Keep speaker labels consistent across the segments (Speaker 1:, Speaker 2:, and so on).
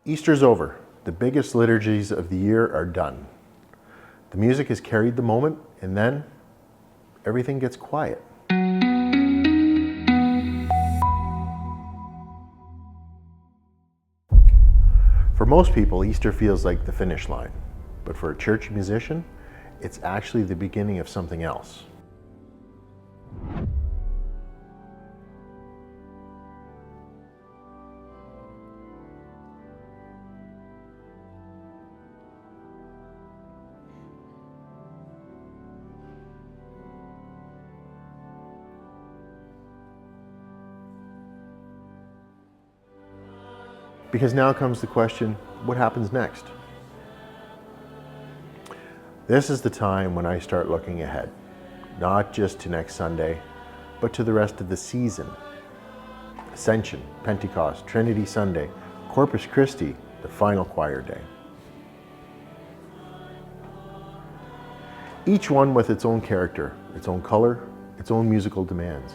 Speaker 1: Easter's over. The biggest liturgies of the year are done. The music has carried the moment, and then everything gets quiet. For most people, Easter feels like the finish line, but for a church musician, it's actually the beginning of something else. Because now comes the question, what happens next? This is the time when I start looking ahead, not just to next Sunday, but to the rest of the season. Ascension, Pentecost, Trinity Sunday, Corpus Christi, the final choir day. Each one with its own character, its own color, its own musical demands.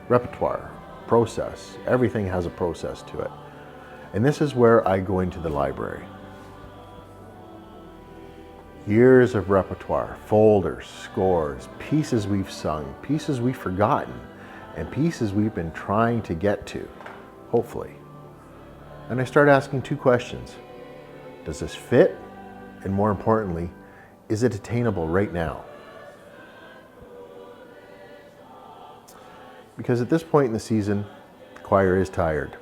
Speaker 1: Repertoire, process, everything has a process to it. And this is where I go into the library. Years of repertoire, folders, scores, pieces we've sung, pieces we've forgotten, and pieces we've been trying to get to, hopefully. And I start asking two questions. Does this fit? And more importantly, is it attainable right now? Because at this point in the season, the choir is tired.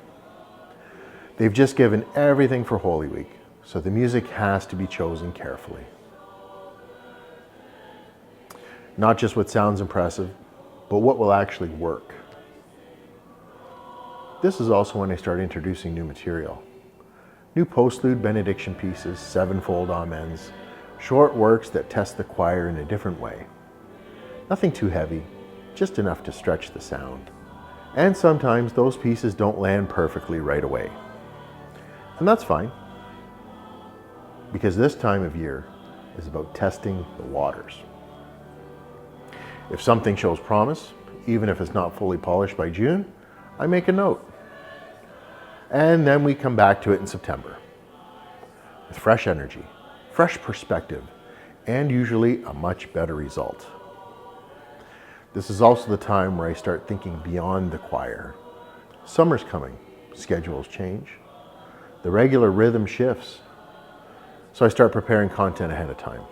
Speaker 1: They've just given everything for Holy Week, so the music has to be chosen carefully. Not just what sounds impressive, but what will actually work. This is also when I start introducing new material. New Postlude benediction pieces, Sevenfold Amens, short works that test the choir in a different way. Nothing too heavy, just enough to stretch the sound. And sometimes those pieces don't land perfectly right away. And that's fine, because this time of year is about testing the waters. If something shows promise, even if it's not fully polished by June, I make a note. And then we come back to it in September with fresh energy, fresh perspective, and usually a much better result. This is also the time where I start thinking beyond the choir. Summer's coming, schedules change. The regular rhythm shifts, so I start preparing content ahead of time.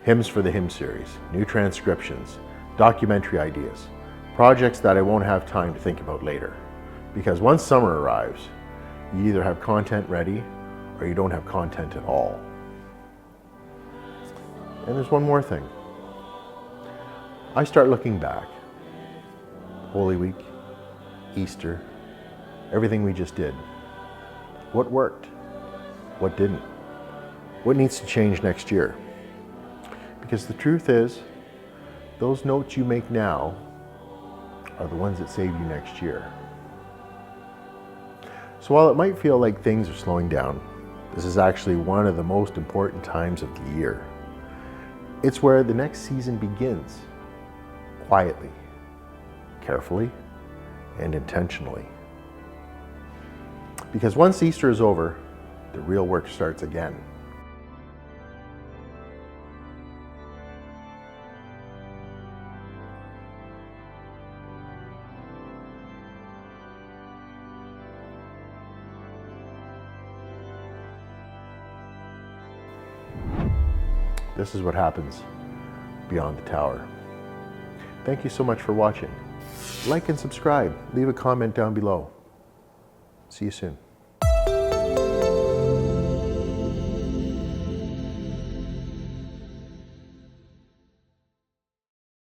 Speaker 1: Hymns for the hymn series, new transcriptions, documentary ideas, projects that I won't have time to think about later. Because once summer arrives, you either have content ready or you don't have content at all. And there's one more thing. I start looking back. Holy Week, Easter, everything we just did. What worked? What didn't? What needs to change next year? Because the truth is, those notes you make now are the ones that save you next year. So while it might feel like things are slowing down, this is actually one of the most important times of the year. It's where the next season begins, quietly, carefully, and intentionally. Because once Easter is over, the real work starts again. This is what happens beyond the tower. Thank you so much for watching. Like and subscribe. Leave a comment down below. See you soon.